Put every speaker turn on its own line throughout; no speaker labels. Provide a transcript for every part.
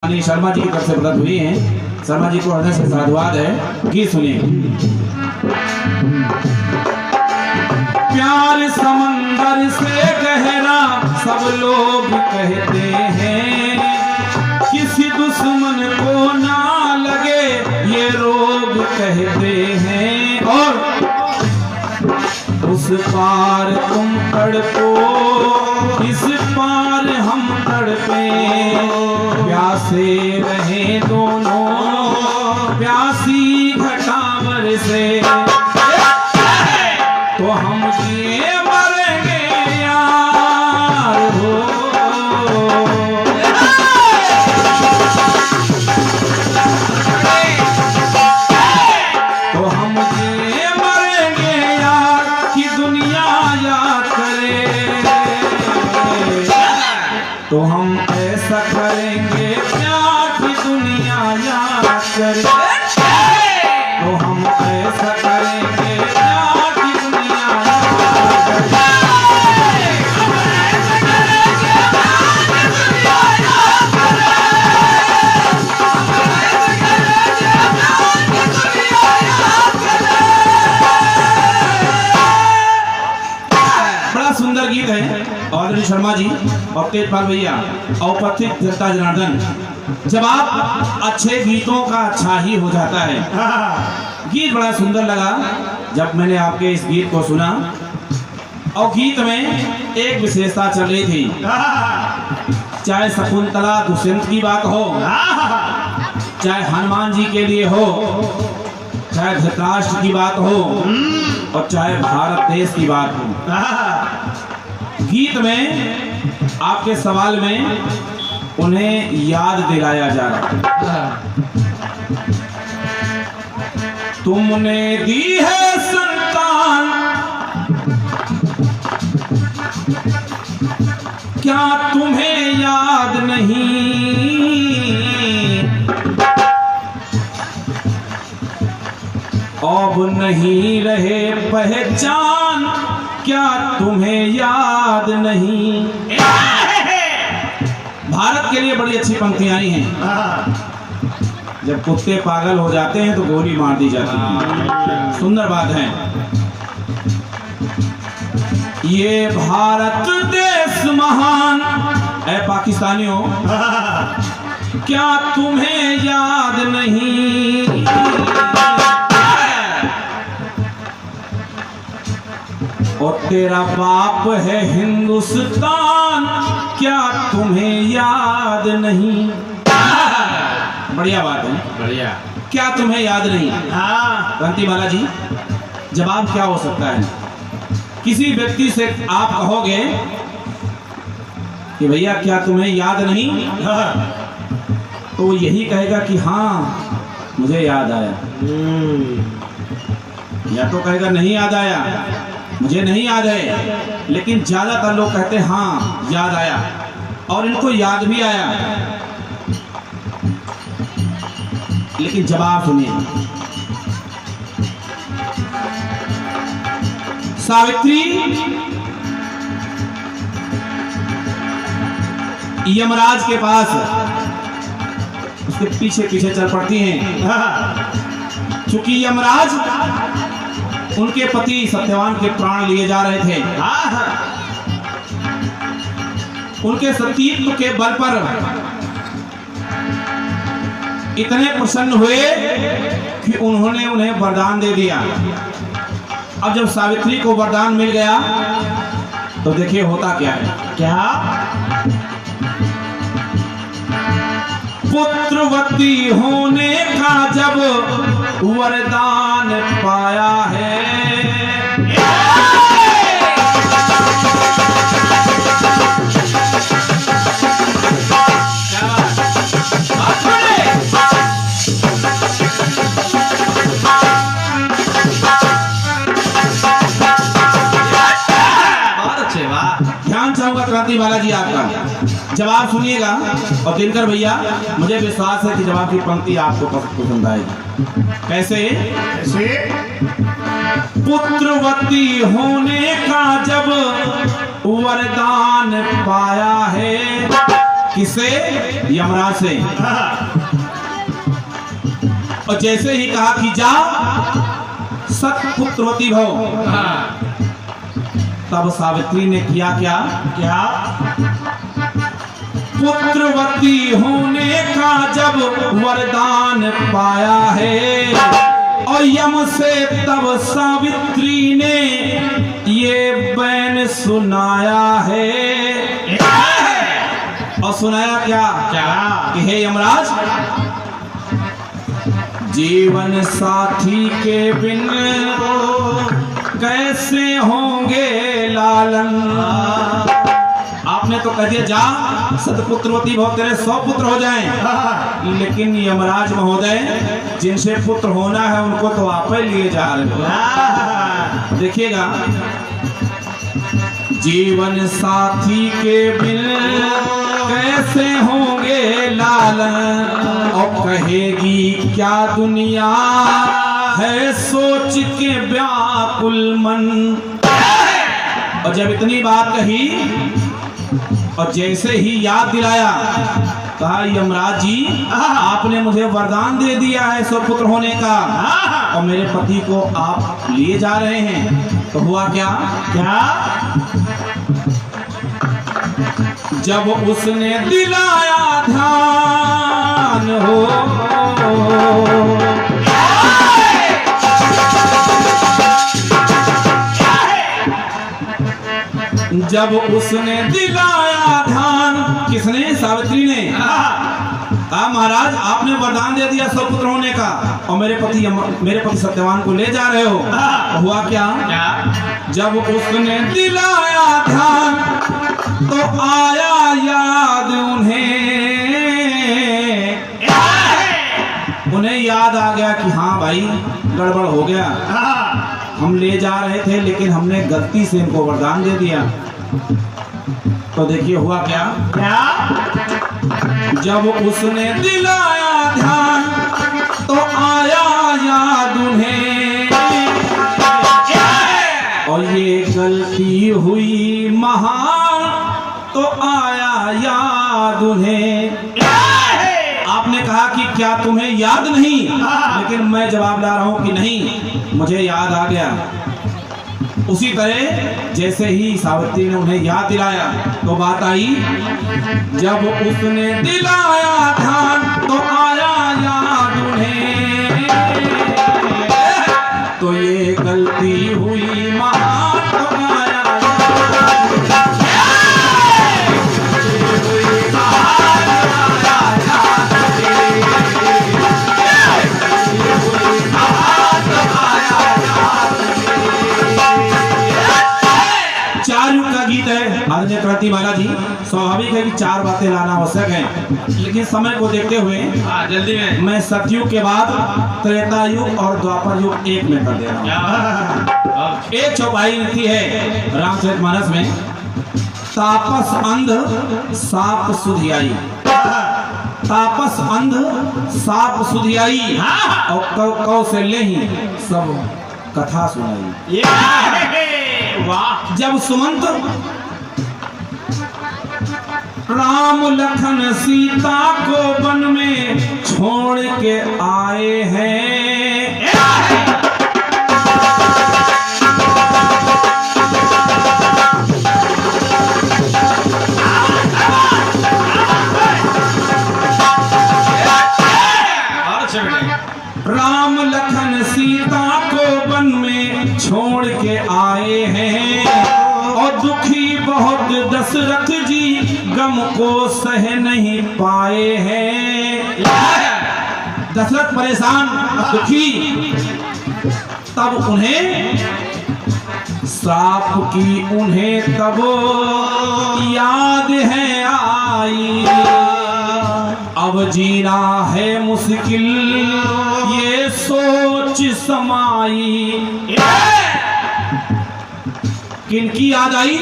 शर्मा जी की तरफ से प्रदत्त हुई हैं। शर्मा जी को हृदय से साधुवाद है। गीत सुनिए। प्यार समंदर से गहरा सब लोग कहते हैं, किसी दुश्मन को ना लगे ये रोग कहते हैं। और उस पार तुम तड़पो, इस पार हम तड़पे, प्यासे रहे दोनों प्यासी घटावर से, तो हम जिए मरेंगे यार हो। तो हम जिए मरेंगे यार कि दुनिया याद करे, तो हम ऐसा करेंगे प्यार की दुनिया याद करे, तो हम ऐसा करेंगे प्यार की दुनिया याद करे। बड़ा सुंदर गीत है। और शर्मा जी और तेजपाल भैया और उपस्थित जनता जनार्दन, जब आप अच्छे गीतों का अच्छा ही हो जाता है। गीत बड़ा सुंदर लगा जब मैंने आपके इस गीत को सुना। और गीत में एक विशेषता चल रही थी, चाहे शकुंतला दुष्यंत की बात हो, चाहे हनुमान जी के लिए हो, चाहे धृतराष्ट्र की बात हो, और चाहे भारत देश की बात हो। गीत में आपके सवाल में उन्हें याद दिलाया जा रहा है। तुमने दी है संतान, क्या तुम्हें याद नहीं, अब नहीं रहे पहचान, क्या तुम्हें याद नहीं। भारत के लिए बड़ी अच्छी पंक्तियां आई हैं। जब कुत्ते पागल हो जाते हैं तो गोली मार दी जाती है। सुंदर बात है। ये भारत देश महान है पाकिस्तानियों, क्या तुम्हें याद नहीं, और तेरा बाप है हिंदुस्तान, क्या तुम्हें याद नहीं। बढ़िया बात है, बढ़िया। क्या तुम्हें याद नहीं। क्रांति बालाजी, जवाब क्या हो सकता है? किसी व्यक्ति से आप कहोगे कि भैया क्या तुम्हें याद नहीं, तो वो यही कहेगा कि हाँ मुझे याद आया, या तो कहेगा नहीं याद आया, मुझे नहीं याद है। लेकिन ज्यादातर लोग कहते हैं हाँ याद आया, और इनको याद भी आया। लेकिन जवाब सुनिए। सावित्री यमराज के पास उसके पीछे पीछे चल पड़ती हैं। चूंकि यमराज उनके पति सत्यवान के प्राण लिए जा रहे थे। उनके सतीत्व के बल पर इतने प्रसन्न हुए कि उन्होंने उन्हें वरदान दे दिया। अब जब सावित्री को वरदान मिल गया तो देखिए होता क्या है। क्या? पुत्रवती होने का जब वरदान पाया है, ध्यान चाहूंगा क्रांति बालाजी आपका जवाब सुनिएगा। और दिनकर भैया, मुझे विश्वास है कि जवाब की पंक्ति आपको पसंद आएगी। कैसे? पुत्रवती होने का जब वरदान पाया है, किससे? यमराज से। और जैसे ही कहा कि जा सत्पुत्रवती भव, तब सावित्री ने किया क्या? क्या? पुत्रवती होने का जब वरदान पाया है, और यम से तब सावित्री ने ये बैन सुनाया है। और सुनाया क्या? क्या? कि हे यमराज, जीवन साथी के बिन कैसे होंगे लालन। आपने तो कह दिया जा सतपुत्रवती भव, तेरे 100 पुत्र हो जाएं, लेकिन यमराज महोदय जिनसे पुत्र होना है उनको तो आप ही लिए जा रहे हो। देखिएगा, जीवन साथी के बिन कैसे होंगे लालन, और कहेगी क्या दुनिया है सोच के व्याकुल मन। और जब इतनी बात कही और जैसे ही याद दिलाया, कहा यमराज जी आपने मुझे वरदान दे दिया है 100 पुत्र होने का, और मेरे पति को आप लिए जा रहे हैं, तो हुआ क्या? क्या? जब उसने दिलाया ध्यान हो, जब उसने दिलाया ध्यान, किसने? सावित्री ने। कहा महाराज आपने वरदान दे दिया 100 पुत्र होने का, और मेरे पति सत्यवान को ले जा रहे हो, तो हुआ क्या? जब उसने दिलाया ध्यान तो आया याद उन्हें याद आ गया कि हाँ भाई गड़बड़ हो गया, हम ले जा रहे थे लेकिन हमने गलती से इनको वरदान दे दिया। तो देखिए हुआ क्या? क्या? जब उसने दिलाया ध्यान तो आया याद उन्हें, और ये गलती हुई महान तो आया याद उन्हें। आपने कहा कि क्या तुम्हें याद नहीं? लेकिन मैं जवाब ला रहा हूं कि नहीं, मुझे याद आ गया। उसी तरह जैसे ही सावित्री ने उन्हें याद दिलाया तो बात आई, जब उसने दिलाया ध्यान तो आया याद उन्हें, तो ये गलती हुई महान तो आया आदरणीय क्रांतिमाला जी। स्वाभाविक है कि 4 बातें लाना आवश्यक है, लेकिन समय को देखते हुए जल्दी में मैं सतयुग के बाद त्रेता युग और द्वापर युग एक में कर दे रहा हूँ। एक चौपाई लिखी है रामचरितमानस में, तापस अंध साप सुधियाई, तापस अंध साप सुधियाई, और कौशल्य ही सब कथा सुनाई। वाह! जब सुमंत राम लखन सीता को वन में छोड़ के आए हैं, राम लखन सीता को वन में छोड़ के आए हैं, और दुखी बहुत दशरथ जी गम को सह नहीं पाए हैं। दशरथ परेशान दुखी, तब उन्हें श्राप की उन्हें तब याद है आई, अब जीना है मुश्किल ये सोच समाई। किनकी याद आई?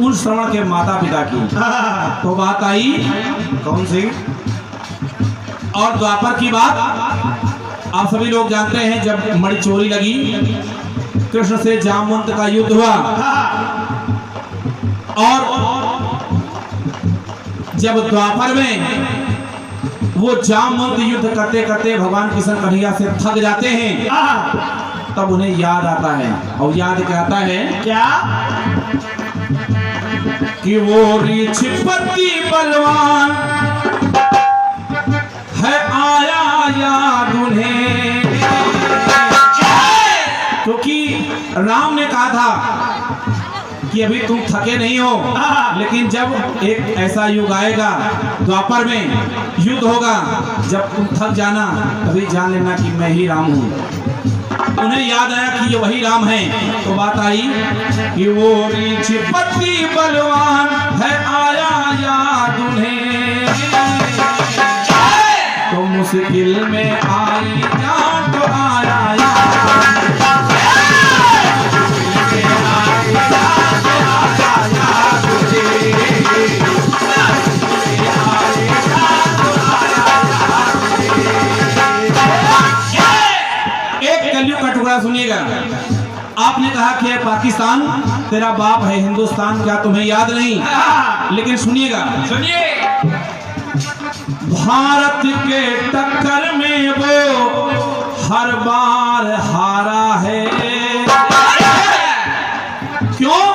उन श्रवण के माता पिता की। तो बात आई कौन सी? और द्वापर की बात आप सभी लोग जानते हैं, जब मणि चोरी लगी, कृष्ण से जामवंत का युद्ध हुआ, और जब द्वापर में वो जामवंत युद्ध करते करते भगवान कृष्ण कन्हैया से थक जाते हैं, तब उन्हें याद आता है। और याद क्या आता है?
क्या?
कि वो ऋषिपति बलवान है, आया याद उन्हें। क्योंकि राम ने कहा था कि अभी तुम थके नहीं हो, लेकिन जब एक ऐसा युग आएगा द्वापर में युद्ध होगा, जब तुम थक जाना तभी जान लेना कि मैं ही राम हूँ। उन्हें याद आया कि ये वही राम है, तो बात आई कि वो ऋषिपति बलवान है, आया याद उन्हें। तो मुश्किल में आई जान तो आया याद। सुनिएगा, आपने कहा कि पाकिस्तान तेरा बाप है, हिंदुस्तान क्या तुम्हें याद नहीं? लेकिन सुनिएगा,
सुनिए।
भारत के टक्कर में वो हर बार हारा है। क्यों?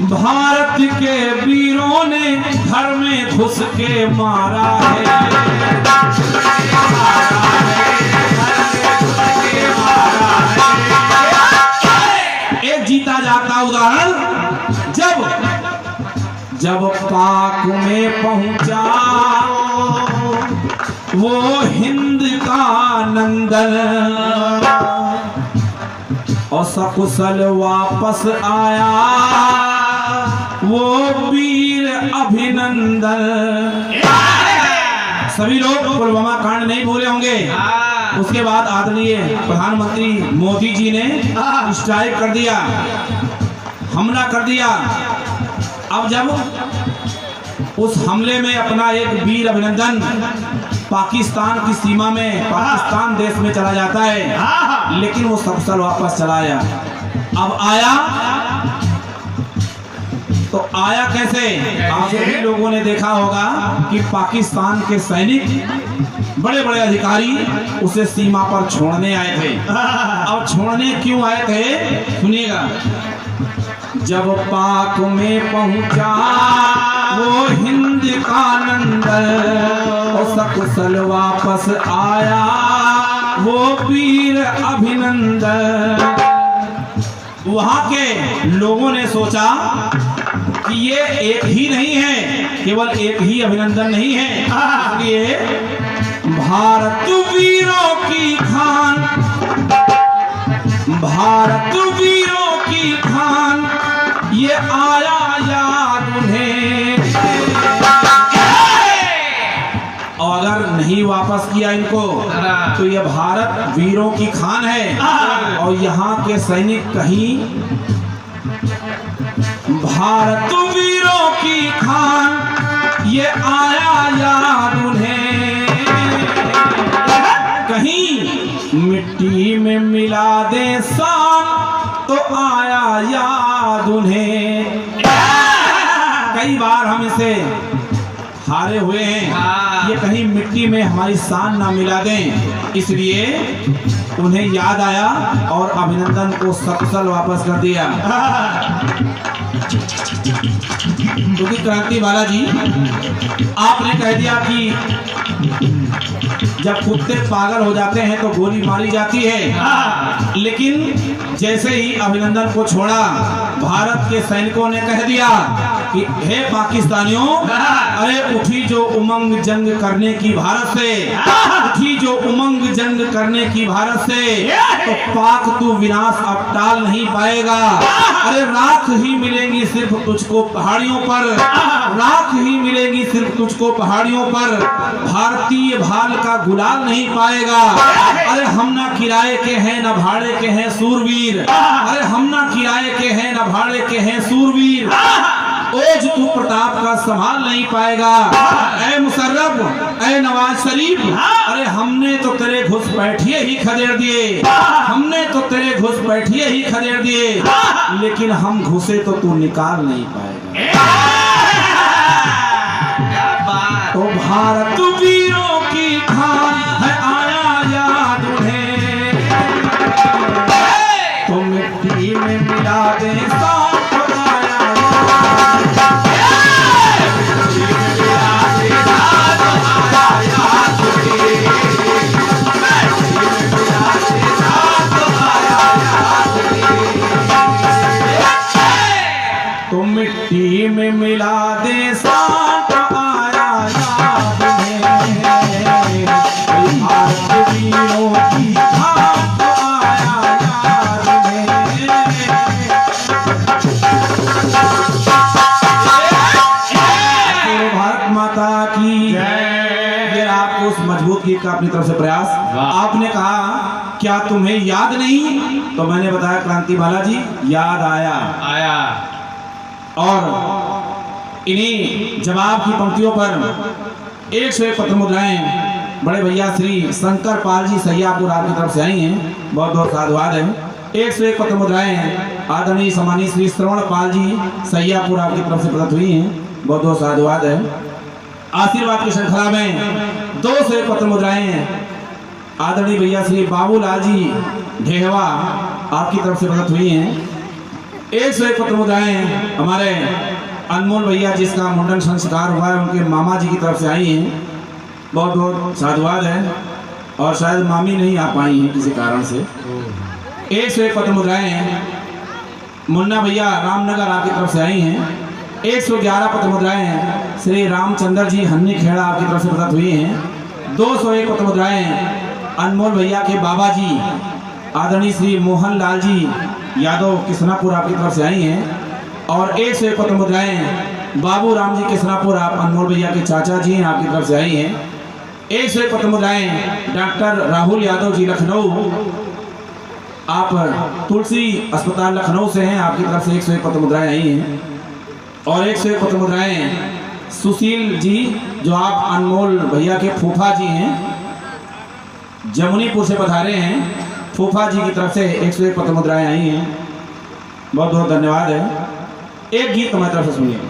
भारत के वीरों ने घर में घुस के मारा है। एक जीता जाता उदाहरण, जब पाक में पहुंचा वो हिंद का नंदन, और सकुशल वापस आया वो वीर अभिनंदन। सभी लोग पुलवामा कांड नहीं भूले होंगे। उसके बाद आदरणीय प्रधानमंत्री मोदी जी ने स्ट्राइक कर दिया, हमला कर दिया। अब जब उस हमले में अपना एक वीर अभिनंदन पाकिस्तान की सीमा में, पाकिस्तान देश में चला जाता है, लेकिन वो सकुशल वापस चला आया। अब आया तो आया कैसे? आप सभी लोगों ने देखा होगा कि पाकिस्तान के सैनिक, बड़े बड़े अधिकारी उसे सीमा पर छोड़ने आए थे। अब छोड़ने क्यों आए थे? सुनिएगा, जब पाक में पहुंचा वो हिंद का नंदन, और सकुशल वापस आया वो वीर अभिनंदन। वहां के लोगों ने सोचा कि ये एक ही नहीं है, केवल एक ही अभिनंदन नहीं है, इसलिए भारत वीरों की खान, भारत वीरों की खान, ये आया याद उन्हें। और अगर नहीं वापस किया इनको तो ये भारत वीरों की खान है, और यहाँ के सैनिक कहीं भारत वीरों की खान, ये आया याद उन्हें। कहीं मिट्टी में मिला दे शान, तो आया याद उन्हें। कई बार हम इसे हारे हुए हैं, ये कहीं मिट्टी में हमारी शान ना मिला दें, इसलिए उन्हें याद आया और अभिनंदन को सकुशल वापस कर दिया। क्योंकि क्रांति बालाजी, आपने कह दिया कि जब कुत्ते पागल हो जाते हैं तो गोली मारी जाती है, लेकिन जैसे ही अभिनंदन को छोड़ा, भारत के सैनिकों ने कह दिया कि हे पाकिस्तानियों, अरे उठी जो उमंग जंग करने की भारत से, उठी जो उमंग जंग करने की भारत से, तो पाक तू विनाश अब टाल नहीं पाएगा। अरे राख ही मिलेंगी सिर्फ तुझको पहाड़ियों पर, राख ही मिलेगी सिर्फ तुझको पहाड़ियों पर, भारतीय भाल का गुलाल नहीं पाएगा। अरे हम ना किराए के हैं ना भाड़े के हैं सूरवीर, अरे हम ना किराए के हैं ना भाड़े के हैं सूरवीर, ओज तू प्रताप का संभाल नहीं पाएगा। ऐ मुशर्रफ, ऐ नवाज शरीफ, अरे हमने तो तेरे घुसपैठिए ही खदेड़ दिए, हमने तो तेरे घुसपैठिए ही खदेड़ दिए, लेकिन हम घुसे तो तू निकाल नहीं पाएगा। तो भारत वीरों की खान है आया याद उन्हें, तो मिट्टी में मिला दे सांप आया याद, मिट्टी में मिला दे सांप आया याद उन्हें, तो मिट्टी में मिला दे सांप आया याद में, भारत वीरों की खाप आया याद में। भारत माता की जय। ये आपको उस मजबूत गीत का अपनी तरफ से प्रयास। आपने कहा क्या तुम्हें याद नहीं, तो मैंने बताया क्रांतिमाला जी याद आया। और इन्हीं जवाब की पंक्तियों पर 101 पत्र मुद्राएं बड़े भैया श्री शंकर पाल जी सैयापुर आपकी तरफ से आई हैं, बहुत बहुत साधुवाद है। 101 पत्र मुद्राएं आदरणीय सम्मानीय श्री श्रवण पाल जी सैयापुर आपकी तरफ से प्रदत्त हुई हैं, बहुत बहुत साधुवाद है। आशीर्वाद की श्रृंखला में 201 पत्र मुद्राएं आदरणीय भैया श्री बाबूलाल जी ढेहवा आपकी तरफ से प्रदत्त हुई हैं। 101 पत्र मुद्राएं हमारे अनमोल भैया जिसका मुंडन संस्कार हुआ है उनके मामा जी की तरफ से आई हैं, बहुत बहुत साधुवाद है। और शायद मामी नहीं आ पाई हैं किसी कारण से। 101 पत्र मुद्राएं मुन्ना भैया रामनगर आपकी तरफ से आई हैं। 111 पत्र मुद्राएं श्री रामचंद्र जी हन्नी खेड़ा आपकी तरफ से प्रदत्त हुई हैं। 201 पत्र मुद्राएं अनमोल भैया के बाबा जी आदरणीय श्री मोहन लाल जी यादव किसनापुर आपकी तरफ से आई हैं। और 101 पत्र मुद्राएं बाबू राम जी किसनापुर आप अनमोल भैया के चाचा जी हैं आपकी तरफ से आई हैं। 101 पत्र मुद्राएं डॉक्टर राहुल यादव जी लखनऊ आप तुलसी अस्पताल लखनऊ से हैं, आपकी तरफ से 101 पत्र मुद्राएं आई हैं। और 101 पत्र मुद्राएं सुशील जी जो आप अनमोल भैया के फूफा जी हैं, जमुनीपुर से पधारे हैं, फूफा जी की तरफ से 101 पत्र मुद्राएं आई हैं, बहुत बहुत धन्यवाद है। एक गीत हमारी तरफ से सुनिए।